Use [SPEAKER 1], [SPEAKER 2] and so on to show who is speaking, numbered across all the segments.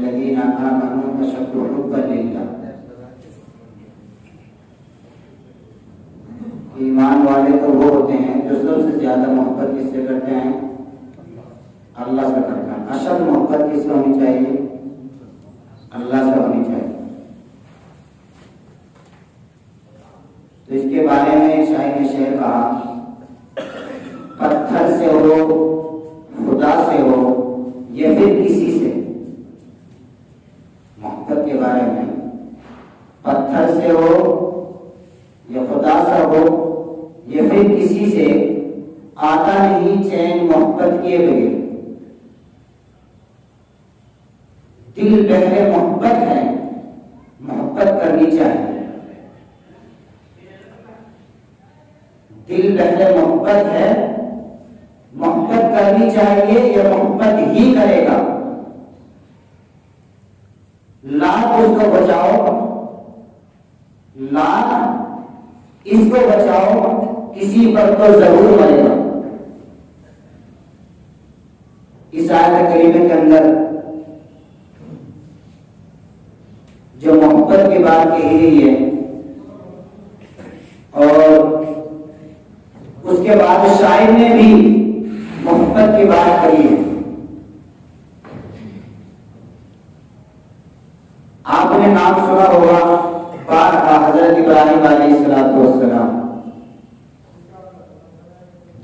[SPEAKER 1] والذین آمنوا اشد حبا للہ، ایمان والے تو وہ ہوتے ہیں جو سب سے زیادہ محبت کس سے کرتے ہیں؟ اللہ سے کرتے ہیں۔ اشد محبت کس سے ہونی چاہیے؟ اللہ سے ہونی چاہیے۔ تو اس کے بارے میں شاعر نے شعر کہا، پتھر سے ہو خدا سے ہو یہ پھر کسی سے، محبت کے بارے میں پتھر سے ہو یا خدا سے ہو یہ پھر کسی سے آتا نہیں چین محبت کیے بغیر، دل بہرے محبت ہے محبت کرنی چاہیے، دل بہرے محبت ہے محبت کرنی چاہیے، یہ محبت ہی کرے گا، لاکھ اس کو بچاؤ، لاکھ اس کو بچاؤ، کسی پر تو ضرور مرے گا۔ اس آیت کریمہ کے اندر جو محبت کی بات کہی گئی ہے اور اس کے بعد شاعر نے بھی محبت کی بات کہی ہے۔ آپ نے نام سنا ہوگا بارہا حضرت ابراہیم علیہ السلام،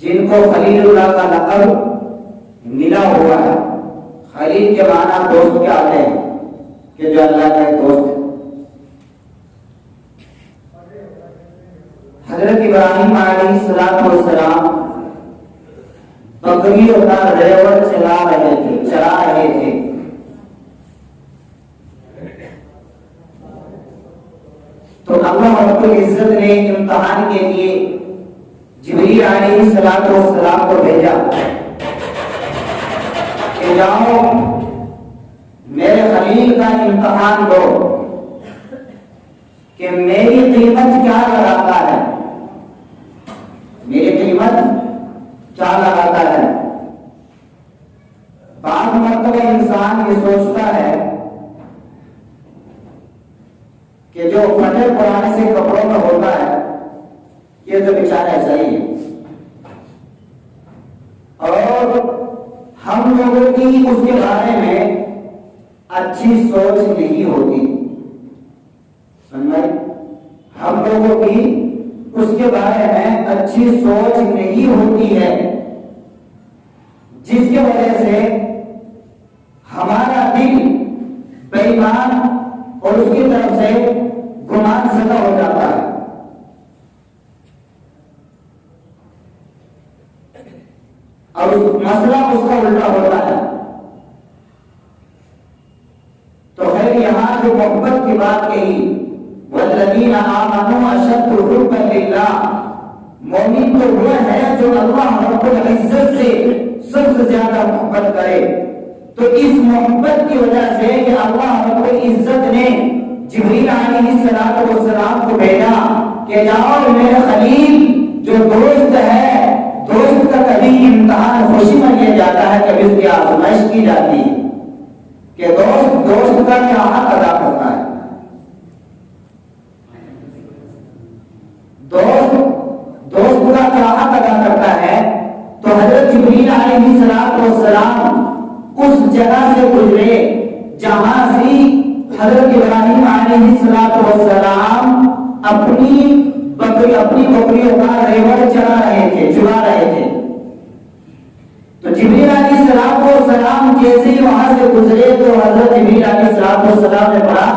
[SPEAKER 1] جن کو خلیل اللہ کا لقب ملا ہوا ہے۔ خلیل کے معنی دوست کے آتے ہیں کہ جو اللہ کا ایک دوست ہے۔ حضرت ابراہیم علیہ السلام بکریوں کا ریوڑ چلا رہے تھے۔ تو اللہ رب العزت نے امتحان کے لیے جبریل علیہ السلام کو بھیجا کہ جاؤ میرے خلیل کا امتحان دو کہ میری قیمت کیا لگاتا ہے، میری قیمت کیا لگاتا ہے۔ بعض مرتبہ انسان یہ سوچتا ہے کہ جو پھٹے پرانے سے کپڑوں میں ہوتا ہے یہ تو بیچارہ ایسا ہی ہے، اور ہم لوگوں کی اس کے بارے میں اچھی سوچ نہیں ہوتی، سمجھ؟ ہم لوگوں کی اس کے بارے میں اچھی سوچ نہیں ہوتی ہے، جس کی وجہ سے ہمارا دل بے ایمان اور اس کی طرف سے گمان زدہ ہو جاتا ہے۔ اور مسئلہ اس کا الٹا ہوتا ہے۔ تو خیر یہاں جو محبت کی بات کہی، والذین آمنوا اشد حبا للہ، مومن تو وہ ہے جو اللہ رب العزت سے سب سے زیادہ محبت کرے۔ تو اس محبت کی وجہ سے کہ اللہ رب العزت نے جبریل علیہ السلام کو بھیجا کہ جاؤ میرے خلیل جو دوست ہے، دوست کا کبھی امتحان خوشی میں لیا جاتا ہے، کبھی اس کی آزمائش کی جاتی ہے کہ دوست کا کیا حق ادا کرتا ہے۔ دوست کا کیا حق ادا کرتا ہے۔ تو حضرت جبریل علیہ السلام اس جگہ سے گزرے جہاں سے حضرت ابراہیم علیہ السلام اپنی بکریوں کا ریوڑ چلا رہے تھے۔ تو جبریل علیہ السلام جیسے ہی وہاں سے گزرے تو حضرت جبریل علیہ السلام نے پڑھا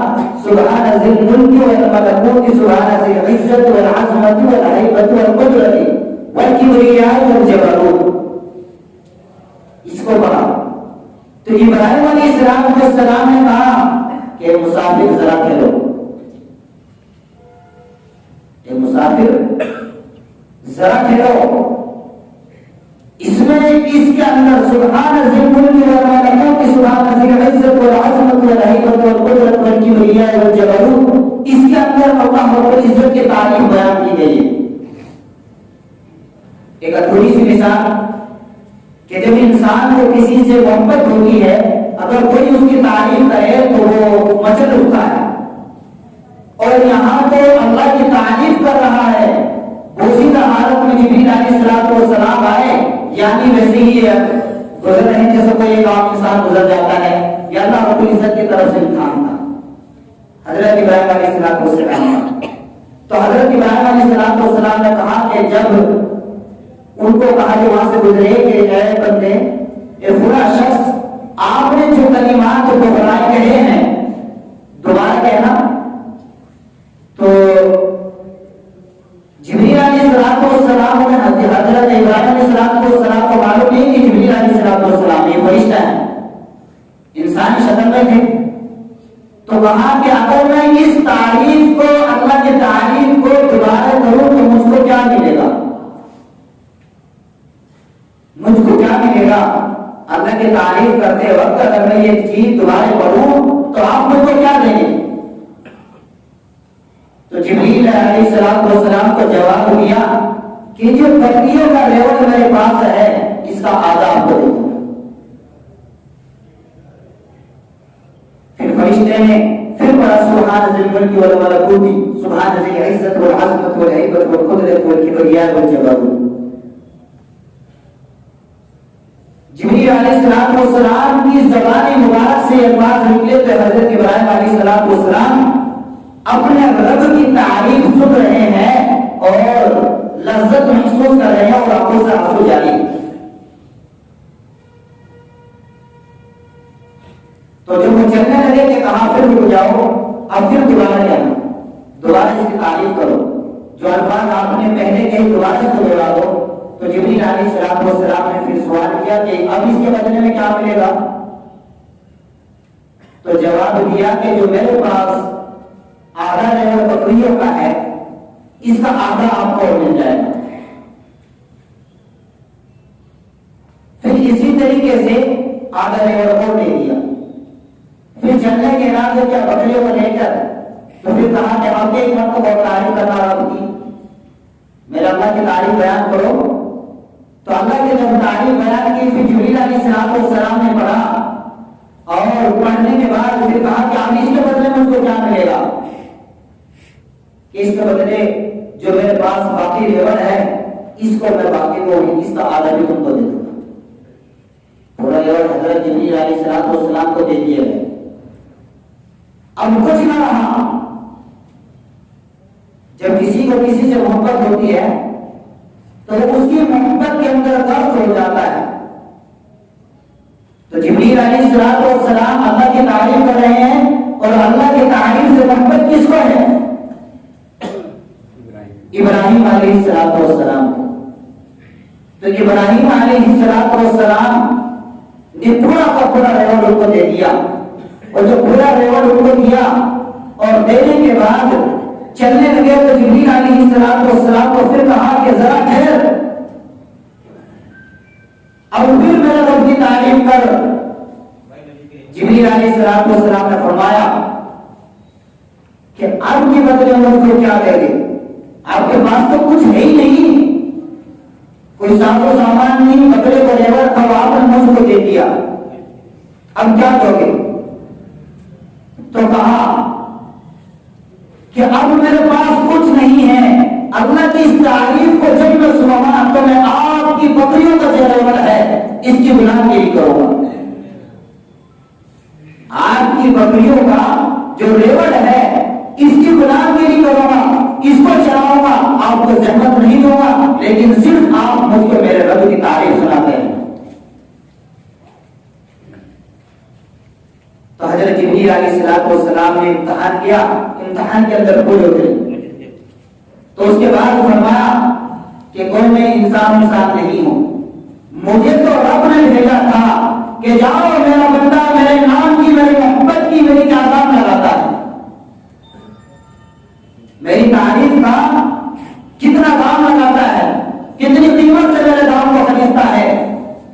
[SPEAKER 1] سبحان ذی الملک والملکوت، سبحان ذی العزت والعظمت والہیبۃ والقدرۃ والکبریاء والجبروت، اس کو پڑھا۔ تو ابراہیم علیہ السلام نے کہا کہ مسافر ذرا کھیلو، کہ مسافر ذرا کھیلو۔ اس کے اندر سبحان ذی الملک والملکوت، سبحان ذی العزت والعظمت والہیبۃ والقدرۃ والکبریاء والجبروت، اس کے اندر اللہ رب العزت کی تعریف بیان کی گئی ہے۔ ایک ادھوری سی مثال کہ جب انسان کو کسی سے محبت ہوتی ہے، اب اگر کوئی اس کی تعریف کرے تو وہ مچل اٹھتا ہے، اور یہاں تو اللہ کی تعریف کر رہا ہے، بوسیدہ حالت میں جبریل علیہ السلام آئے، یعنی ویسے ہی گزر رہے ہیں جیسے کوئی ایک عام انسان گزر جاتا ہے، یہ اللہ رب العزت کی طرف سے امتحان تھا حضرت ابراہیم علیہ السلام کا۔ تو حضرت ابراہیم علیہ السلام نے کہا کہ جب ان کو کہا کہ وہاں سے گزرے کہ اے بندے، اے فلاں شخص، آپ نے جو کلمات دہرائے کہے ہیں دوبارہ کہنا، تو جبریل علیہ السلام نے حضرت ابراہیم علیہ السلام کو معلوم نہیں کہ جبریل علیہ السلام یہ فرشتہ ہے، انسانی شکل میں تھے، تو کہا کہ اگر میں اس تعریف کو، اللہ کی تعریف کو دوبارہ کروں تو مجھ کو کیا ملے گا؟ مجھ کو کیا ملے گا؟ اللہ کی تعریف کرتے وقت اگر میں یہ چیز دوبارہ پڑھوں تو آپ مجھ کو کیا دیں گے؟ تو جبریل علیہ السلام کو جواب دیا کہ جو بکریوں کا ریوڑ میرے پاس ہے اس کا آدھا آپ کو دے دوں۔ پھر فرشتے نے پھر پڑھا سبحان ذی الملک والملکوت، سبحان ذی العزت والعظمت والہیبت والقدرت والکبریاء والجبروت۔ جبریل علیہ السلام کی زبان مبارک سے الفاظ نکلے تو حضرت ابراہیم علیہ السلام اپنے رب کی تعریف سن رہے ہیں اور لذت محسوس کر رہے ہیں اور آنکھوں سے آنسو جاری ہیں۔ تو جب وہ چلنے لگے کہ کہاں پھر رک جاؤ، اب پھر دوبارہ کہنا، دوبارہ اس کی تعریف کرو، جو الفاظ آپ نے پہلے کہے دوبارہ سے دوہرا دو۔ تو جبریل علیہ السلام نے پھر سوال کیا کہ اب اس کے بدلے میں کیا ملے گا؟ تو جواب دیا کہ جو میرے پاس آدھا ریوڑ بکریوں کا ہے اس کا آدھا آپ کو مل جائے گا۔ پھر اسی طریقے سے آدھا ریوڑ کو دے دیا۔ پھر چلنے کے ارادے کیا بکریوں کو لے کر تو پھر کہا کہ آپ ایک مرتبہ بہت تعریف کرنا رب کی، میرے اللہ کی تعریف بیان کرو۔ تو اللہ کی جب تعریف بیان کی پھر جبریل علیہ السلام نے پڑھا، اور پڑھنے کے بعد پھر کہا کہ اب اس کے بدلے میں مجھ کو کیا ملے گا؟ اس کے بدلے جو میرے پاس باقی ریوڑ ہے اس کو میں باقی کو اس کا آدھا بھی تم کو دے دوں گا۔ پورا ریوڑ حضرت جبریل علیہ السلام کو دے دیا ہے۔ اب کچھ نہ رہا۔ جب کسی کو کسی سے محبت ہوتی ہے تو اس کی محبت کے اندر درد ہو جاتا ہے۔ تو جبریل علیہ السلام اللہ کی تعریف کر رہے ہیں، اور اللہ کی تعریف سے محبت کس کو ہے؟ ابراہیم علیہ السلام کو۔ تو ابراہیم علیہ السلام نے پورا کا پورا ریوڑ ان کو دے دیا، اور جو پورا ریوڑ ان کو دیا اور دینے کے بعد چلنے لگے تو جبریل علیہ السلام کو پھر کہا کہ ذرا ٹھہر، اب پھر میرے رب کی تعریف کر۔ جبریل علیہ السلام نے فرمایا کہ اب کے بدلے مجھ کو کیا دے گے؟ آپ کے پاس تو کچھ ہے ہی نہیں، کوئی ساز و سامان نہیں، بدلے کو ریوڑ تھا وہ آپ نے مجھ کو دے دیا، اب کیا دو گے؟ تو کہا کہ اب میرے پاس کچھ نہیں ہے، اللہ کی اس تعریف کو جب میں سنوں تو میں آپ کی بکریوں کا جو ریوڑ ہے اس کی غلامی کروں گا۔ آپ کی بکریوں کا جو ریوڑ ہے اس کی غلامی کروں گا، اس کو چلاؤں گا، آپ کو زحمت نہیں دوں گا، لیکن صرف آپ مجھ کو میرے رب کی تعریف سناتے ہیں۔ تو حضرت جبریل علیہ السلام نے امتحان کیا، امتحان کے اندر پورے اترے۔ تو اس کے بعد فرمایا کہ کوئی میں انسان نہیں ہوں، مجھے تو رب نے بھیجا تھا کہ جاؤ میرا بندہ میرے نام کی، میری محبت کی، میری کیا دام لگاتا ہے، میری تعریف کا کتنا دام لگاتا ہے، کتنی قیمت سے میرے دام کو خریدتا ہے،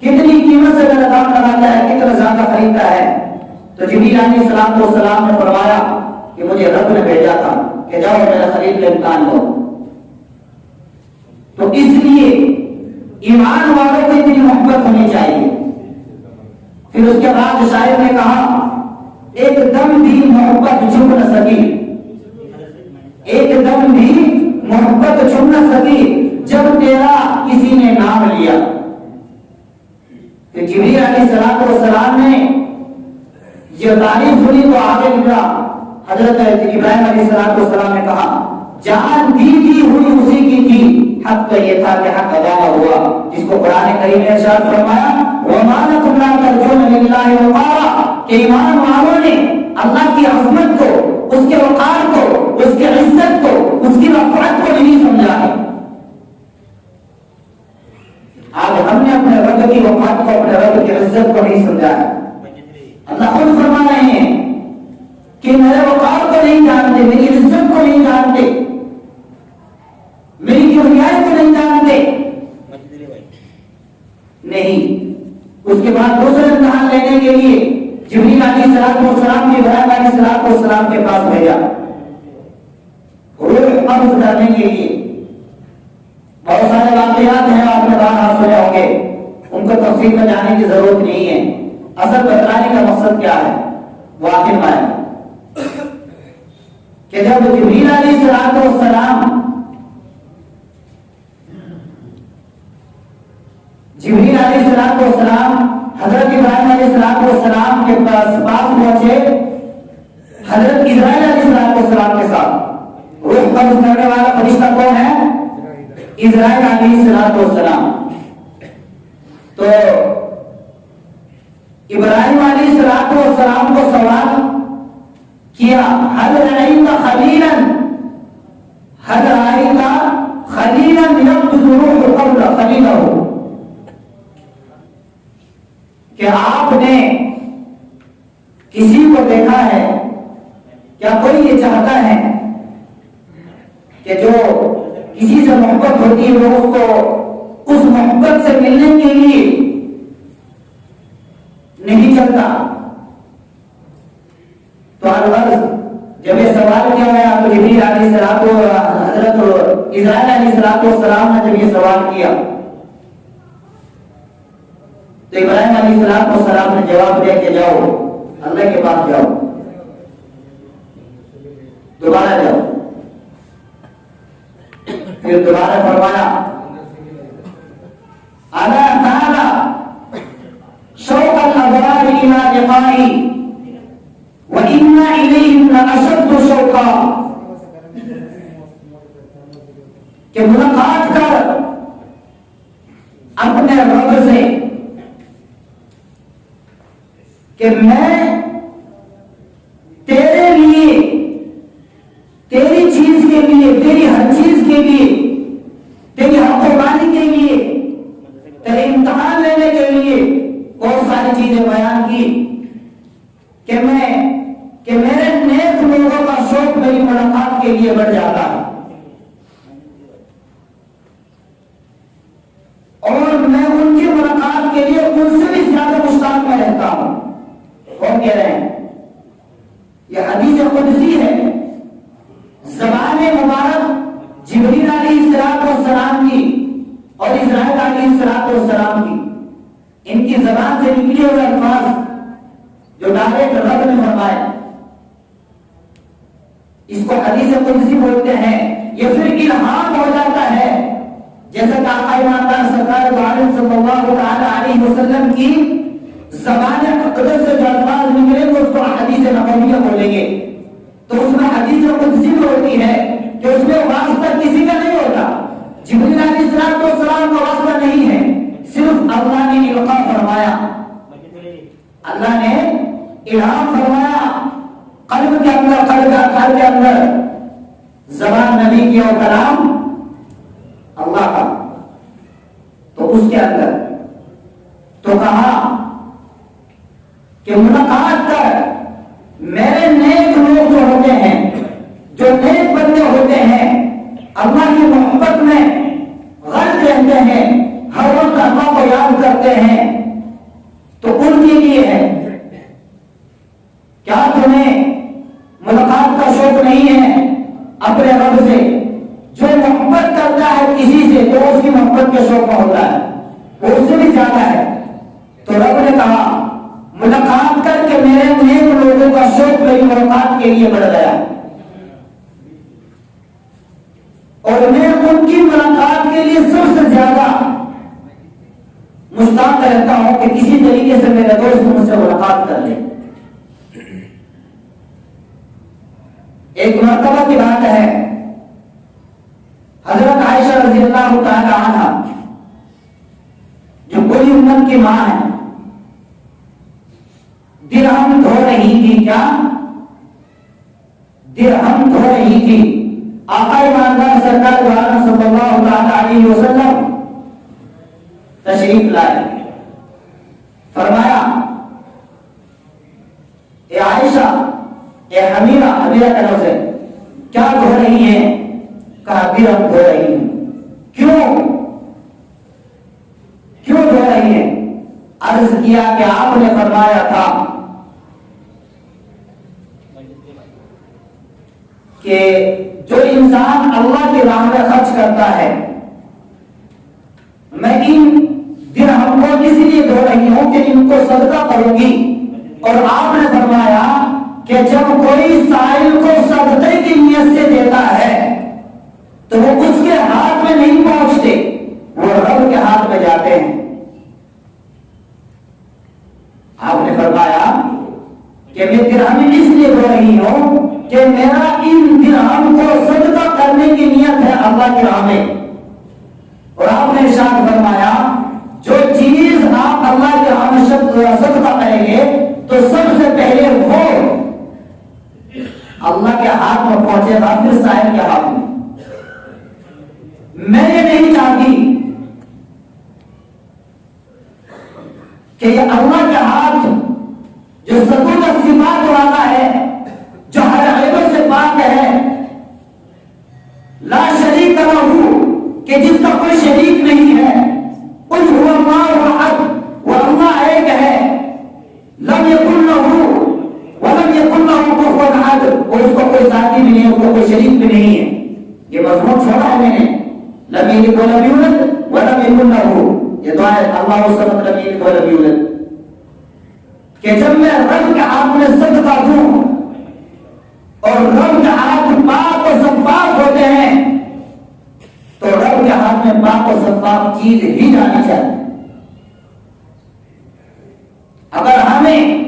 [SPEAKER 1] کتنی قیمت سے میرا دام لگاتا ہے، کتنا زیادہ خریدتا ہے۔ تو جبریل علیہ السلام نے فرمایا کہ مجھے رب نے بھیجا تھا کہ جاؤ میرا خرید کا امتحان لو۔ تو اس لیے ایمان والوں کو اتنی محبت ہونی چاہیے۔ پھر اس کے بعد شاعر نے کہا ایک دم بھی محبت چھپ نہ سکی، ایک دم بھی محبت چھپ نہ سکی جب تیرا کسی نے نام لیا۔ کہ جبریل علیہ السلام نے یہ تعریف سنی تو آگے نکلا۔ حضرت ابراہیم علیہ السلام نے کہا جان دی ہوئی اسی کی تھی، حق تو یہ تھا کہ حق ادا ہوا، جس کو قرآن کریم نے ارشاد فرمایا وَمَا لَكُمْ لَا تَرْجُونَ لِلَّهِ وَقَارًا، کہ ایمان والوں نے اللہ کی عظمت کو، اس کے وقار کو، اس کی عزت کو، اس کی رفعت کو نہیں سمجھا ہے۔ آج ہم نے اپنے رب کی وقار کو، اپنے رب کی عزت کو نہیں سمجھا ہے۔ اللہ خود فرما رہے ہیں کہ میرے وقار کو نہیں جانتے، میری عزت کو نہیں جانتے، میری کبریائی کو نہیں جانتے۔ نہیں، اس کے بعد دوسرے امتحان لینے کے لیے جبریل علیہ السلام نے ابراہیم علیہ السلام کے پاس بھیجا روح قبض کرنے کے لیے۔ بہت سارے واقعات ہیں، آپ نے بارہا سنے ہوں گے، ان کو تفصیل میں جانے کی ضرورت نہیں ہے۔ اصل بتلانے کا مقصد کیا ہے وہ آخر میں ہے کہ جب جبریل علیہ السلام حضرت ابراہیم علیہ السلام کے پاس پہنچے، حضرت اسرائیل علیہ السلام کے ساتھ روح قبض کرنے والا فرشتہ کون ہے؟ اسرائیل علیہ السلام۔ تو ابراہیم علیہ السلام کو سوال کیا حل رأیت خلیلا، حل رأیت خلیلا یقبض روح قبل خلیلہ، کہ آپ نے کسی کو دیکھا ہے کیا کوئی یہ چاہتا ہے کہ جو کسی سے محبت ہوتی ہے وہ اس کو اس محبت سے ملنے کے لیے نہیں چلتا؟ تو الغرض جب یہ سوال کیا گیا تو جبریل علیہ السلام کو حضرت اسرائیل علیہ السلام نے جب یہ سوال کیا تو ابراہیم علیہ السلام نے جواب دیا کہ جاؤ اللہ کے پاس جاؤ، دوبارہ جاؤ۔ پھر دوبارہ فرمایا الا تعالی شوق الابرار الى لقائي وان اليهم لاشد شوقا، کہ ملاقات کر اپنے رب سے، کہ میں تیرے لیے، تیری چیز کے لیے، تیری ہر چیز کے لیے، تیری حق قربانی کے لیے، تیرے امتحان لینے کے لیے بہت ساری چیزیں بیان کی کہ میرے نیک لوگوں کا شوق میری ملاقات کے لیے بڑھ جاتا ہے اور میں ان کی ملاقات کے لیے ان سے بھی زیادہ مشتاق میں رہتا ہوں۔ کون کہہ رہے ہیں؟ یہ حدیث قدسی ہے، زبان مبارک جبریل علیہ السلام کی اور اسرائیل علیہ السلام کی، ان کی زبان سے نکلے ہوئے الفاظ جو ڈائریکٹ رب نے فرمائے، اس کو حدیث قدسی بولتے ہیں۔ یہ پھر الہام ہو جاتا ہے، جیسا کہ آقا نامدار سرکار دو عالم صلی اللہ تعالی علیہ وسلم کی زبان اقدس سے جو الفاظ نکلے تو اس کو حدیث نبویہ بولیں گے۔ تو اس میں حدیث قدسی ہوتی ہے کہ اس میں واسطہ کسی کا نہیں ہوتا، جبریل علیہ السلام کا واسطہ نہیں ہے، صرف اللہ نے القاء فرمایا، اللہ نے الہام فرمایا قلب کے اندر زبان نبی کی اور کلام اللہ کا، تو اس کے اندر تو کہا کہ ملاقات کر میرے نیک لوگ جو ہوتے ہیں، جو نیک بندے ہوتے ہیں، اللہ کی محبت میں غرق رہتے ہیں، ہر وقت اللہ کو یاد کرتے ہیں، تو ان کے لیے ہے۔ کیا تمہیں ملاقات کا شوق نہیں ہے اپنے رب سے؟ جو محبت کرتا ہے کسی سے تو اس کی محبت کے شوق میں ہوتا ہے، وہ اس سے بھی زیادہ ہے۔ تو رب نے کہا ملاقات کے لیے بڑھ گیا اور میں ان کی ملاقات کے لیے سب سے زیادہ مشتاق رہتا ہوں کہ کسی طریقے سے میرے دوست مجھ سے ملاقات کر لے. ایک مرتبہ کی بات ہے، حضرت عائشہ رضی اللہ تعالی عنہا جو پوری امت کی ماں ہے، درہم دھو رہی تھی. کیا درہم دھو رہی تھی. آقا ایماندار سرکار دو عالم صلی اللہ تعالی علیہ وسلم تشریف لائے. فرمایا اے عائشہ، اے حمیرہ، حمیرہ کا لفظ ہے، کیا دھو رہی ہیں؟ کہا درہم دھو رہی ہیں. کیوں دھو رہی ہیں؟ عرض کیا کہ آپ نے فرمایا تھا کہ جو انسان اللہ کی راہ میں خرچ کرتا ہے، میں ان درہم کو اس لیے دھو رہی ہوں کہ ان کو صدقہ کروں گی. اور آپ نے فرمایا کہ جب کوئی سائل کو صدقے کی نیت سے دیتا ہے تو وہ اس کے ہاتھ میں نہیں پہنچتے، وہ رب کے ہاتھ میں جاتے ہیں. آپ نے فرمایا کہ میں درہم اس لیے دھو رہی ہوں کہ میرا ان درہم کو صدقہ کرنے کی نیت ہے اللہ کی راہ میں. اور آپ نے ارشاد فرمایا جو چیز آپ اللہ کی راہ میں صدقہ کریں گے تو سب سے پہلے وہ اللہ کے ہاتھ میں پہنچے گا، پھر سائل کے ہاتھ میں. میں یہ نہیں چاہتی کہ یہ اللہ کے ہاتھ جو سکون کا صفات والا ہے، جو ہر عیب سے پاک ہے، لا شریک لہ، کہ جس کا کوئی شریک نہیں ہے، قل هو اللہ احد، وہ اللہ ایک ہے، لم یکن لہ ولم یکن لہ کفوا احد، اور اس کو کوئی ساتھی بھی نہیں، اس کو کوئی شریک بھی نہیں ہے. یہ مضمون چھوڑا ہے میں نے، لم یلد ولم یولد ولم یکن لہ، یہ دعا ہے اللہ الصمد لم یلد ولم یولد، کہ جب میں رب کے ہاتھ میں صدقہ دوں اور رب کے ہاتھ پاک و شفاف ہوتے ہیں تو رب کے ہاتھ میں پاک و شفاف چیز ہی جانی چاہیے. اگر ہمیں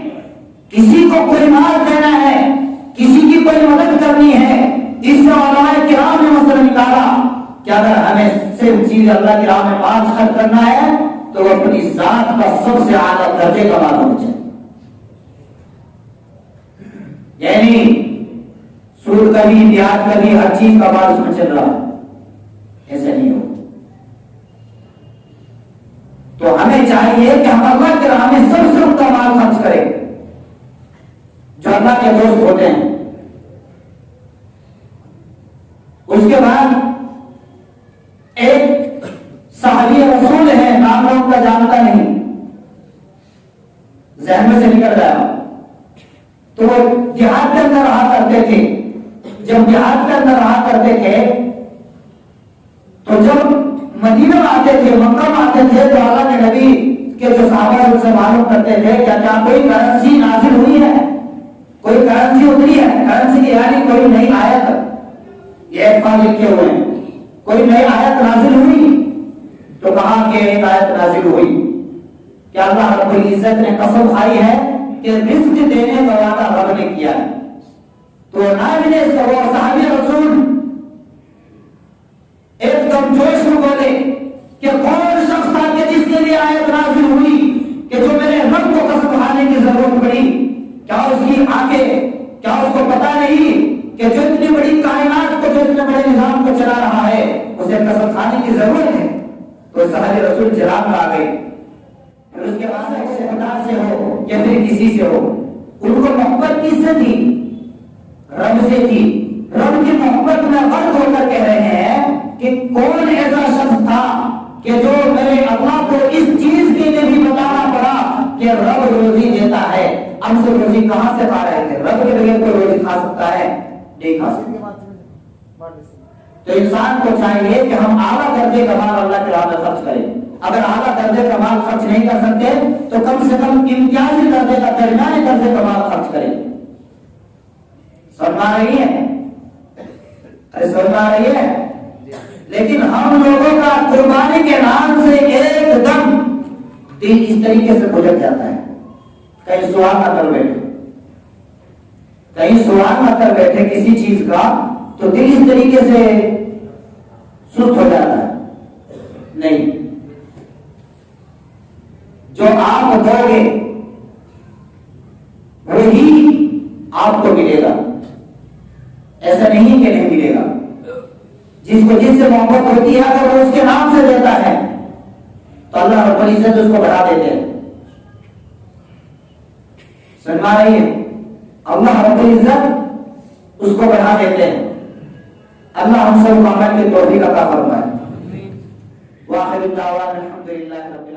[SPEAKER 1] کسی کو کوئی مال دینا ہے، کسی کی کوئی مدد کرنی ہے، اس سے علماء کرام نے مسئلہ نکالا کہ اگر ہمیں صرف چیز اللہ کی راہ میں 5 خرچ کرنا ہے تو وہ اپنی ذات کا سب سے اعلیٰ درجے کا مال ہونا چاہیے. یعنی سود کا بھی، بیاج کا بھی، ہر چیز کا مال اس میں چل رہا ہے، ایسا نہیں ہو. تو ہمیں چاہیے کہ ہم اللہ کے راہ میں سب سے اونچا مال خرچ کریں جو اللہ کے دوست ہوتے ہیں. اس کے بعد ایک صحابی رسول ہے، نام ان کا جانتا نہیں، ذہن میں سے نکل گیا. تو وہ جہاد کے اندر رہا کرتے تھے. جب جہاد کے اندر رہا کرتے تھے تو جب مدینہ میں آتے تھے، مکہ میں آتے تھے، تو اللہ کے نبی کے جو صحابہ ان سے معلوم کرتے تھے کیا کوئی کرنسی نازل ہوئی ہے، کوئی کرنسی اتری ہے، کرنسی کی یعنی کوئی نئی آیت، یہ الفاظ لکھے ہوئے ہیں، کوئی نئی آیت نازل ہوئی. تو کہا کہ ایک آیت نازل ہوئی کہ اللہ رب العزت نے قسم کھائی ہے کہ رزق دینے کا وعدہ رب نے کیا ہے. تو نابینے وہ صحابی رسول ایک دم جوش میں بولے کہ کون شخص تھا کہ جس کے لیے آیت نازل ہوئی کہ جو میرے رب کو قسم کھانے کی ضرورت پڑی؟ کیا اس کی آنکھیں، کیا اس کو پتا نہیں کہ جو اتنی بڑی کائنات کو، جو اتنے بڑے نظام کو چلا رہا ہے، اسے قسم کھانے کی ضرورت ہے؟ تو صحابی رسول جلال میں آ گئے. پھر اس کے بعد خدا سے ہو یا پھر کسی سے ہو، ان کو محبت کس سے تھی؟ رب سے تھی. رب کی محبت میں غرق ہو کر کہہ رہے ہیں کہ کون ایسا شخص تھا کہ جو میرے اللہ کو اس چیز کے لیے بھی بتانا پڑا کہ رب روزی دیتا ہے. ہم سے روزی کہاں سے کھا رہے تھے؟ رب کے بغیر کوئی روزی کھا سکتا ہے؟ نہیں کھا سکتا. تو انسان کو چاہیے کہ ہم اعلیٰ درجے کا مال اللہ کے راہ میں خرچ کریں. اگر اعلیٰ درجے کا مال خرچ نہیں کر سکتے تو کم سے کم امتیازی درجے کا، درمیانے درجے کا مال خرچ کریں. سمجھ آ رہی ہے؟ ارے سمجھ آ رہی ہے؟ لیکن ہم لوگوں کا قربانی کے نام سے ایک دم دل اس طریقے سے بجھٹ جاتا ہے. کہیں سوال نہ کر بیٹھے، کہیں سوال نہ کر بیٹھے کسی چیز کا تو دل اس طریقے سے سست ہو جاتا ہے. نہیں، جو آپ دو گے وہی آپ کو ملے گا، ایسا نہیں کہ نہیں ملے گا. جس کو جس سے محبت ہوتی ہے اگر وہ اس کے نام سے دیتا ہے تو اللہ رب العزت اس کو بڑھا دیتے ہیں. سمجھ رہی ہے؟ اللہ رب العزت اس کو بڑھا دیتے ہیں. اللہ ہم سب کو عمل کی توفیق عطا فرمائے. واخر دعوانا الحمدللہ.